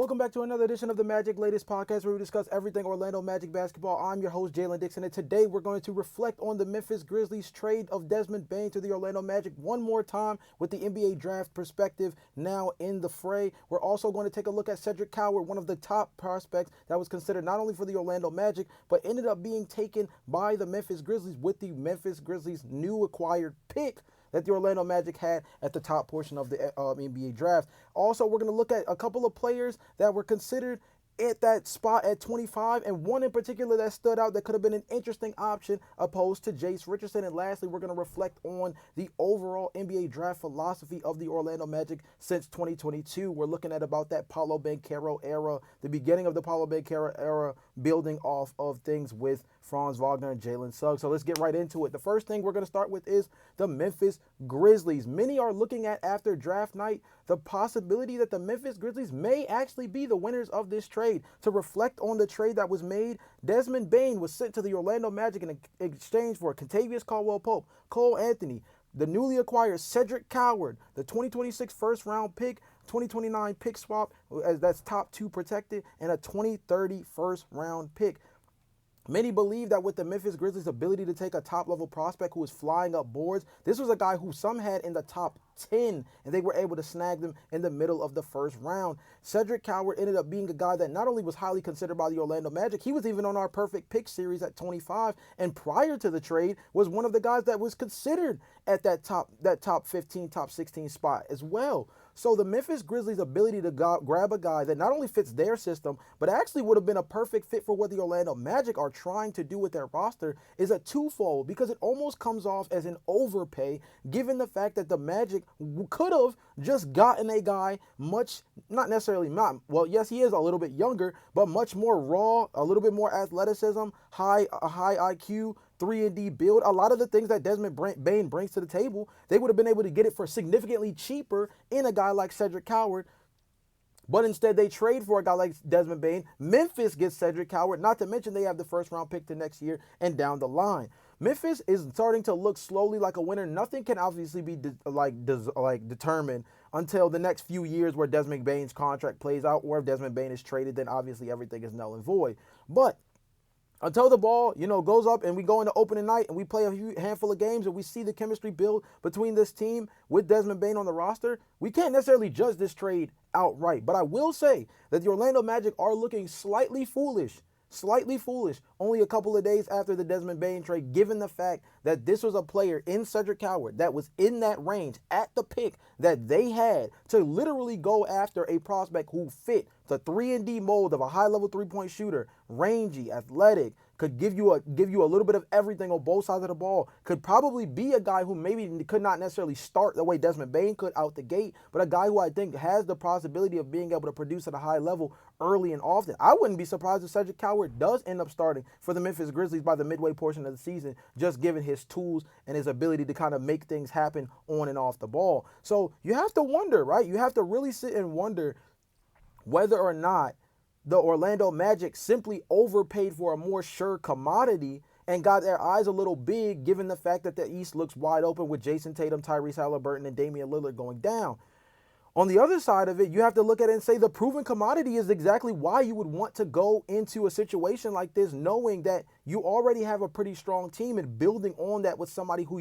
Welcome back to another edition of the Magic Latest Podcast, where we discuss everything Orlando Magic basketball. I'm your host, Jalon Dixon, and today we're going to reflect on the Memphis Grizzlies trade of Desmond Bane to the Orlando Magic one more time with the NBA draft perspective now in the fray. We're also going to take a look at Cedric Coward, one of the top prospects that was considered not only for the Orlando Magic, but ended up being taken by the Memphis Grizzlies with the Memphis Grizzlies' new acquired pick that the Orlando Magic had at the top portion of the NBA draft. Also, we're going to look at a couple of players that were considered at that spot at 25, and one in particular that stood out that could have been an interesting option opposed to Jace Richardson. And lastly, we're going to reflect on the overall NBA draft philosophy of the Orlando Magic since 2022. We're looking at about that Paolo Banchero era, the beginning of the Paolo Banchero era, building off of things with Franz Wagner and Jalen Suggs. So let's get right into it. The first thing we're going to start with is the Memphis Grizzlies. Many are looking at, after draft night, the possibility that the Memphis Grizzlies may actually be the winners of this trade. To reflect on the trade that was made, Desmond Bane was sent to the Orlando Magic in exchange for Kentavious Caldwell-Pope, Cole Anthony, the newly acquired Cedric Coward, the 2026 first-round pick, 2029 pick swap, as that's top two protected, and a 2030 first-round pick. Many believe that with the Memphis Grizzlies' ability to take a top-level prospect who is flying up boards, this was a guy who some had in the top 10, and they were able to snag them in the middle of the first round. Cedric Coward ended up being a guy that not only was highly considered by the Orlando Magic, he was even on our perfect pick series at 25, and prior to the trade was one of the guys that was considered at that top 15, top 16 spot as well. So the Memphis Grizzlies' ability to grab a guy that not only fits their system, but actually would have been a perfect fit for what the Orlando Magic are trying to do with their roster is a twofold, because it almost comes off as an overpay, given the fact that the Magic could have just gotten a guy much, yes, he is a little bit younger, but much more raw, a little bit more athleticism, high IQ, 3-and-D build. A lot of the things that Desmond Bane brings to the table, they would have been able to get it for significantly cheaper in a guy like Cedric Coward. But instead, they trade for a guy like Desmond Bane. Memphis gets Cedric Coward, not to mention they have the first-round pick to next year and down the line. Memphis is starting to look slowly like a winner. Nothing can obviously be determined until the next few years where Desmond Bane's contract plays out, or if Desmond Bane is traded, then obviously everything is null and void. But until the ball, goes up and we go into opening night and we play a handful of games and we see the chemistry build between this team with Desmond Bane on the roster, we can't necessarily judge this trade outright. But I will say that the Orlando Magic are looking slightly foolish only a couple of days after the Desmond Bane trade, given the fact that this was a player in Cedric Coward that was in that range at the pick that they had to literally go after a prospect who fit the 3-and-D mold of a high-level three-point shooter, rangy, athletic, could give you a little bit of everything on both sides of the ball, could probably be a guy who maybe could not necessarily start the way Desmond Bane could out the gate, but a guy who I think has the possibility of being able to produce at a high level early and often. I wouldn't be surprised if Cedric Coward does end up starting for the Memphis Grizzlies by the midway portion of the season, just given his tools and his ability to kind of make things happen on and off the ball. So you have to wonder, right? You have to really sit and wonder whether or not the Orlando Magic simply overpaid for a more sure commodity and got their eyes a little big, given the fact that the East looks wide open with Jason Tatum, Tyrese Halliburton, and Damian Lillard going down. On the other side of it, you have to look at it and say the proven commodity is exactly why you would want to go into a situation like this, knowing that you already have a pretty strong team, and building on that with somebody who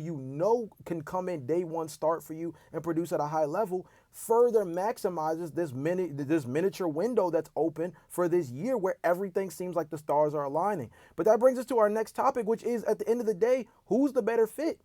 can come in day one, start for you, and produce at a high level, further maximizes this miniature window that's open for this year where everything seems like the stars are aligning. But that brings us to our next topic, which is, at the end of the day, who's the better fit?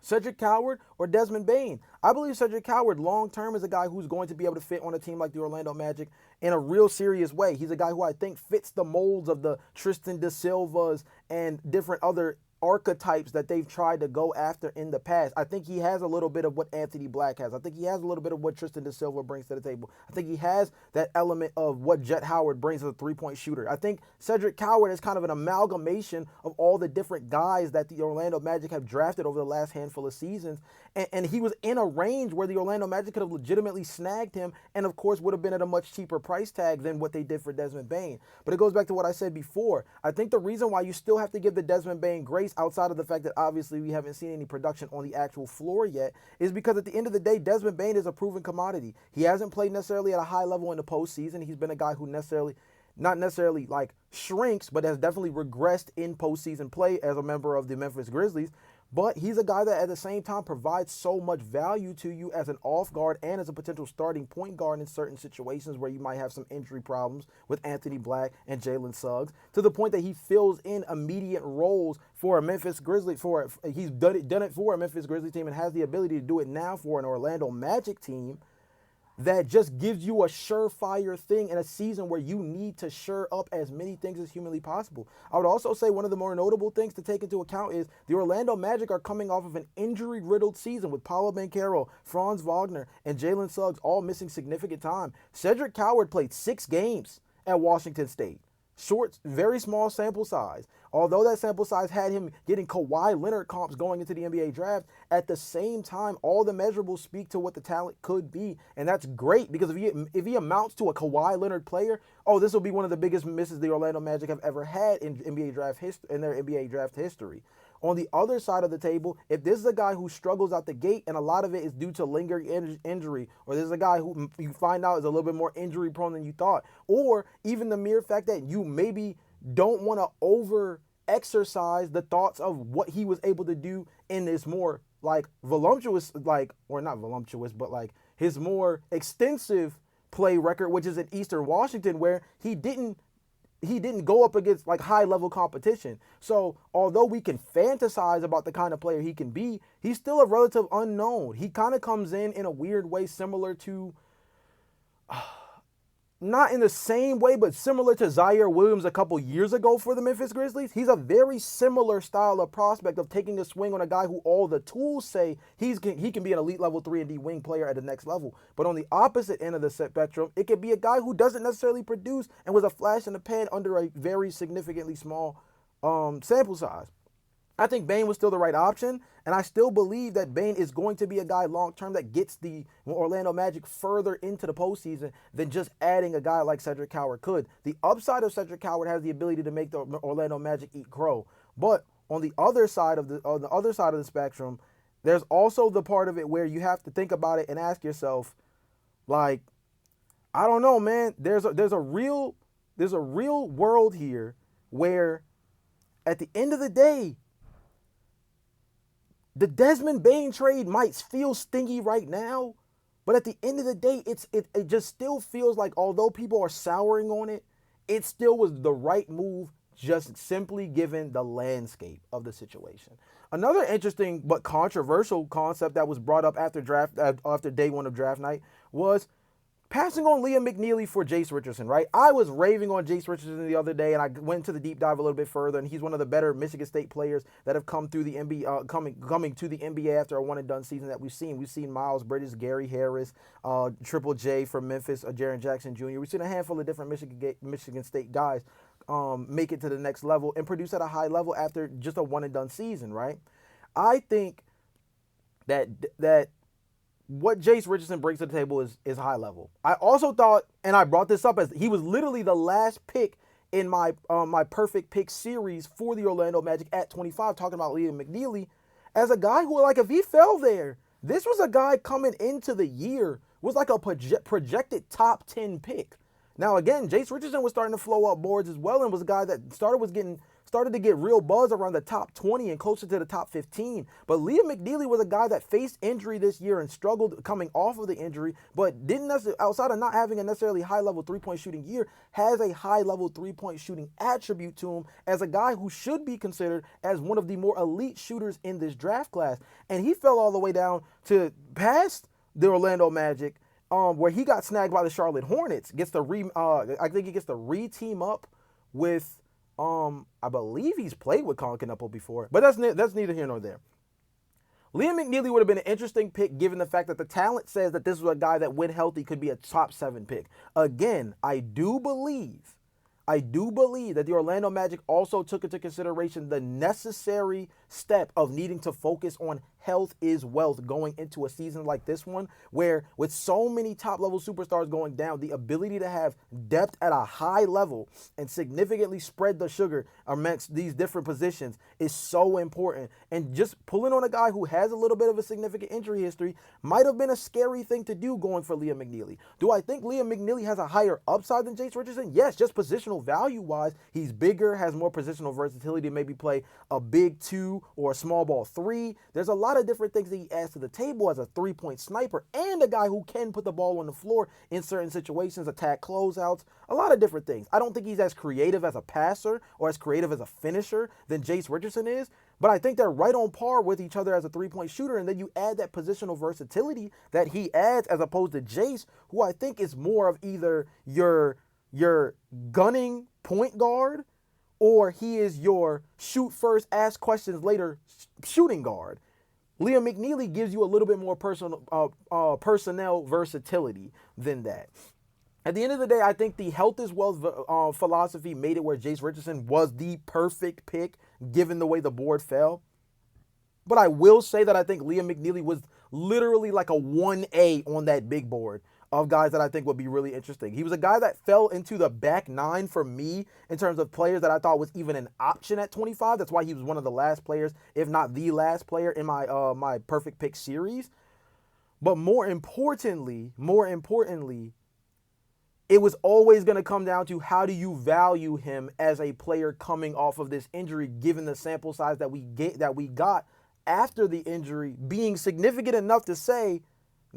Cedric Coward or Desmond Bane? I believe Cedric Coward long-term is a guy who's going to be able to fit on a team like the Orlando Magic in a real serious way. He's a guy who I think fits the molds of the Tristan da Silvas and different other archetypes that they've tried to go after in the past. I think he has a little bit of what Anthony Black has. I think he has a little bit of what Tristan da Silva brings to the table. I think he has that element of what Jet Howard brings as a three-point shooter. I think Cedric Coward is kind of an amalgamation of all the different guys that the Orlando Magic have drafted over the last handful of seasons. And he was in a range where the Orlando Magic could have legitimately snagged him, and of course would have been at a much cheaper price tag than what they did for Desmond Bane. But it goes back to what I said before. I think the reason why you still have to give the Desmond Bane grace outside of the fact that obviously we haven't seen any production on the actual floor yet, is because at the end of the day, Desmond Bane is a proven commodity. He hasn't played necessarily at a high level in the postseason. He's been a guy who not necessarily like shrinks, but has definitely regressed in postseason play as a member of the Memphis Grizzlies. But he's a guy that at the same time provides so much value to you as an off guard and as a potential starting point guard in certain situations where you might have some injury problems with Anthony Black and Jalen Suggs, to the point that he fills in immediate roles for a Memphis Grizzlies. He's done it for a Memphis Grizzlies team and has the ability to do it now for an Orlando Magic team that just gives you a surefire thing in a season where you need to shore up as many things as humanly possible. I would also say one of the more notable things to take into account is the Orlando Magic are coming off of an injury-riddled season with Paolo Banchero, Franz Wagner, and Jalen Suggs all missing significant time. Cedric Coward played 6 games at Washington State. Short, very small sample size. Although that sample size had him getting Kawhi Leonard comps going into the NBA draft, at the same time, all the measurables speak to what the talent could be. And that's great because if he amounts to a Kawhi Leonard player, this will be one of the biggest misses the Orlando Magic have ever had in their NBA draft history. On the other side of the table, if this is a guy who struggles out the gate and a lot of it is due to lingering injury, or this is a guy who you find out is a little bit more injury prone than you thought, or even the mere fact that you maybe don't want to over exercise the thoughts of what he was able to do in this more like voluptuous, or not voluptuous, but like his more extensive play record, which is at Eastern Washington, where he didn't go up against like high level competition. So although we can fantasize about the kind of player he can be, he's still a relative unknown. He kind of comes in a weird way similar to, not in the same way, but similar to Zaire Williams a couple years ago for the Memphis Grizzlies. He's a very similar style of prospect of taking a swing on a guy who all the tools say he can be an elite level 3-and-D wing player at the next level. But on the opposite end of the spectrum, it could be a guy who doesn't necessarily produce and was a flash in the pan under a very significantly small sample size. I think Bane was still the right option, and I still believe that Bane is going to be a guy long-term that gets the Orlando Magic further into the postseason than just adding a guy like Cedric Coward could. The upside of Cedric Coward has the ability to make the Orlando Magic eat crow. But on the other side of the spectrum, there's also the part of it where you have to think about it and ask yourself, like, I don't know, man. There's a real world here where at the end of the day, the Desmond Bane trade might feel stingy right now, but at the end of the day, it just still feels like, although people are souring on it, it still was the right move, just simply given the landscape of the situation. Another interesting but controversial concept that was brought up after day one of draft night was passing on Liam McNeely for Jace Richardson, right? I was raving on Jace Richardson the other day, and I went to the deep dive a little bit further, and he's one of the better Michigan State players that have come through the NBA, coming to the NBA after a one-and-done season that we've seen. We've seen Miles Bridges, Gary Harris, Triple J from Memphis, Jaren Jackson Jr. We've seen a handful of different Michigan State guys make it to the next level and produce at a high level after just a one-and-done season, right? I think that what Jace Richardson brings to the table is high level. I also thought, and I brought this up, as he was literally the last pick in my perfect pick series for the Orlando Magic at 25, talking about Liam McNeely, as a guy who, like, if he fell there, this was a guy coming into the year, was like a projected top 10 pick. Now, again, Jace Richardson was starting to flow up boards as well, and was a guy that started to get real buzz around the top 20 and closer to the top 15. But Liam McNeely was a guy that faced injury this year and struggled coming off of the injury, but didn't necessarily, outside of not having a necessarily high-level three-point shooting year, has a high-level three-point shooting attribute to him as a guy who should be considered as one of the more elite shooters in this draft class. And he fell all the way down to past the Orlando Magic, where he got snagged by the Charlotte Hornets. I think he gets to re-team up with, I believe he's played with Colin Knuppel before, but that's neither here nor there. Liam McNeely would have been an interesting pick given the fact that the talent says that this was a guy that, when healthy, could be a top 7 pick. Again, I do believe that the Orlando Magic also took into consideration the necessary step of needing to focus on health is wealth going into a season like this one, where with so many top-level superstars going down, the ability to have depth at a high level and significantly spread the sugar amongst these different positions is so important. And just pulling on a guy who has a little bit of a significant injury history might have been a scary thing to do going for Liam McNeely. Do I think Liam McNeely has a higher upside than Jace Richardson? Yes, just positional value-wise. He's bigger, has more positional versatility to maybe play a big 2 or a small ball 3. There's a lot of different things that he adds to the table as a three-point sniper and a guy who can put the ball on the floor in certain situations, attack closeouts, a lot of different things. I don't think he's as creative as a passer or as creative as a finisher than Jace Richardson is, but I think they're right on par with each other as a three-point shooter, and then you add that positional versatility that he adds as opposed to Jace, who I think is more of either your gunning point guard or he is your shoot first, ask questions later shooting guard. Liam McNeely gives you a little bit more personnel versatility than that. At the end of the day, I think the health is wealth philosophy made it where Jace Richardson was the perfect pick given the way the board fell. But I will say that I think Liam McNeely was literally like a 1A on that big board of guys that I think would be really interesting. He was a guy that fell into the back 9 for me in terms of players that I thought was even an option at 25. That's why he was one of the last players, if not the last player in my my perfect pick series. But more importantly, it was always going to come down to how do you value him as a player coming off of this injury, given the sample size that we got after the injury being significant enough to say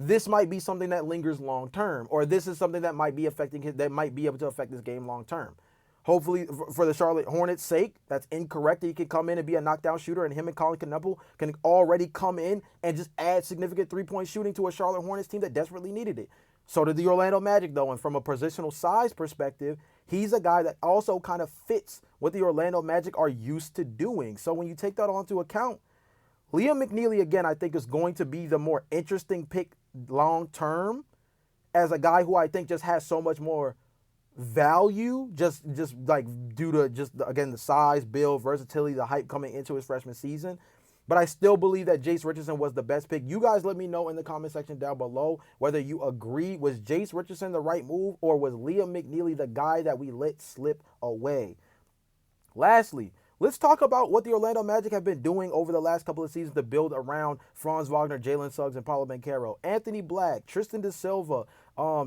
this might be something that lingers long term, or this is something that might be that might be able to affect this game long term. Hopefully, for the Charlotte Hornets' sake, that's incorrect. He can come in and be a knockdown shooter, and him and Colin Knuppel can already come in and just add significant three-point shooting to a Charlotte Hornets team that desperately needed it. So did the Orlando Magic, though, and from a positional size perspective, he's a guy that also kind of fits what the Orlando Magic are used to doing. So when you take that onto account, Liam McNeely, again, I think is going to be the more interesting pick long-term as a guy who I think just has so much more value, just like due to just, again, the size, build, versatility, the hype coming into his freshman season. But I still believe that Jace Richardson was the best pick. You guys let me know in the comment section down below whether you agree. Was Jace Richardson the right move, or was Liam McNeely the guy that we let slip away? Lastly, let's talk about what the Orlando Magic have been doing over the last couple of seasons to build around Franz Wagner, Jalen Suggs, and Paulo Banchero. Anthony Black, Tristan Da Silva,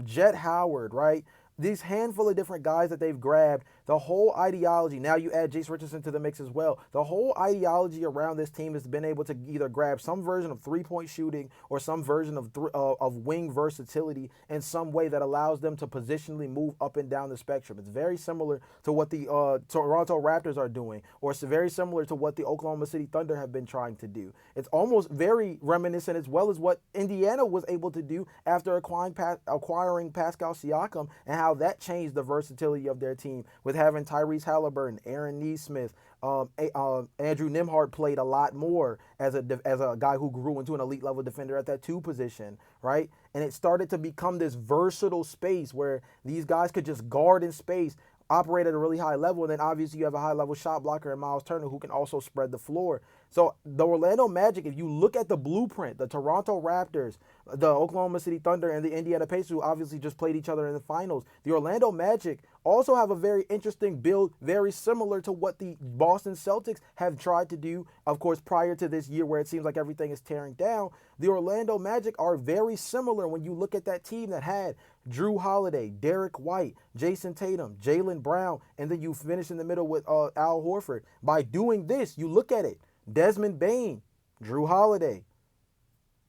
Jet Howard, right? These handful of different guys that they've grabbed, the whole ideology, now you add Jace Richardson to the mix as well, the whole ideology around this team has been able to either grab some version of three-point shooting or some version of wing versatility in some way that allows them to positionally move up and down the spectrum. It's very similar to what the Toronto Raptors are doing, or it's very similar to what the Oklahoma City Thunder have been trying to do. It's almost very reminiscent as well as what Indiana was able to do after acquiring Pascal Siakam, and how that changed the versatility of their team with having Tyrese Halliburton, Aaron Nesmith, Andrew Nembhard played a lot more as a guy who grew into an elite level defender at that 2 position, right? And it started to become this versatile space where these guys could just guard in space, operate at a really high level, and then obviously you have a high-level shot blocker in Miles Turner who can also spread the floor. So the Orlando Magic, if you look at the blueprint, the Toronto Raptors, the Oklahoma City Thunder, and the Indiana Pacers, who obviously just played each other in the finals, the Orlando Magic also have a very interesting build, very similar to what the Boston Celtics have tried to do, of course, prior to this year where it seems like everything is tearing down. The Orlando Magic are very similar when you look at that team that had Drew Holiday, Derek White, Jason Tatum, Jaylen Brown, and then you finish in the middle with Al Horford. By doing this, you look at it, Desmond Bane, Drew Holiday,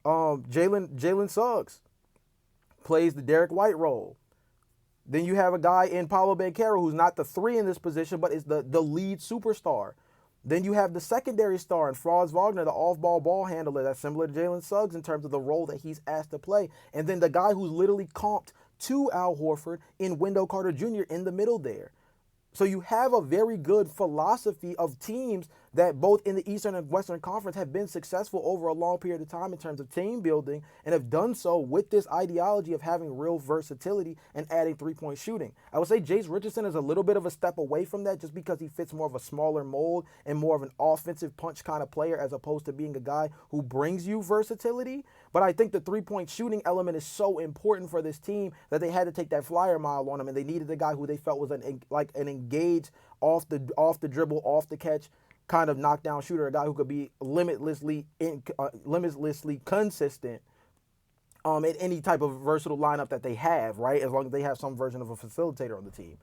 Jalen Suggs plays the Derek White role. Then you have a guy in Paulo Banchero who's not the 3 in this position, but is the lead superstar. Then you have the secondary star in Franz Wagner, the off-ball ball handler that's similar to Jalen Suggs in terms of the role that he's asked to play. And then the guy who's literally comped to Al Horford in Wendell Carter Jr. in the middle there. So you have a very good philosophy of teams that both in the Eastern and Western Conference have been successful over a long period of time in terms of team building and have done so with this ideology of having real versatility and adding three-point shooting. I would say Jace Richardson is a little bit of a step away from that just because he fits more of a smaller mold and more of an offensive punch kind of player as opposed to being a guy who brings you versatility. But I think the three-point shooting element is so important for this team that they had to take that flyer mile on him, and they needed a guy who they felt was an engaged off the dribble, off the catch kind of knockdown shooter, a guy who could be limitlessly consistent at any type of versatile lineup that they have, right? As long as they have some version of a facilitator on the team.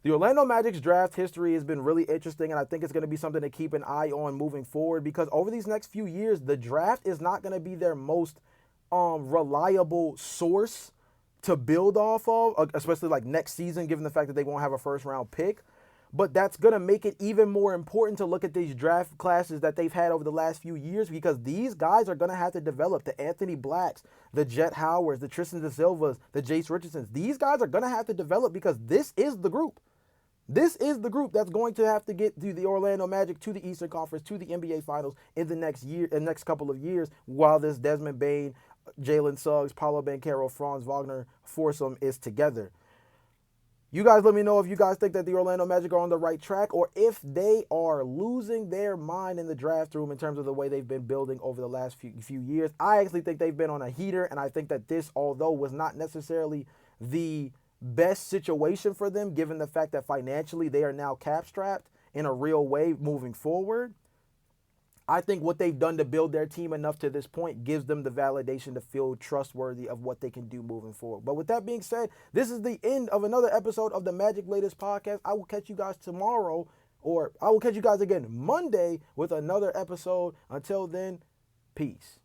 The Orlando Magic's draft history has been really interesting, and I think it's going to be something to keep an eye on moving forward because over these next few years, the draft is not going to be their most reliable source to build off of, especially like next season, given the fact that they won't have a first-round pick. But that's going to make it even more important to look at these draft classes that they've had over the last few years because these guys are going to have to develop. The Anthony Blacks, the Jet Howards, the Tristan Da Silvas, the Jace Richardsons. These guys are going to have to develop because this is the group. This is the group that's going to have to get to the Orlando Magic, to the Eastern Conference, to the NBA Finals in the next couple of years while this Desmond Bane, Jalen Suggs, Paolo Banchero, Franz Wagner foursome is together. You guys let me know if you guys think that the Orlando Magic are on the right track or if they are losing their mind in the draft room in terms of the way they've been building over the last few years. I actually think they've been on a heater, and I think that this, although was not necessarily the best situation for them, given the fact that financially they are now cap strapped in a real way moving forward, I think what they've done to build their team enough to this point gives them the validation to feel trustworthy of what they can do moving forward. But with that being said, this is the end of another episode of the Magic Latest Podcast. I will catch you guys tomorrow, or I will catch you guys again Monday with another episode. Until then, peace.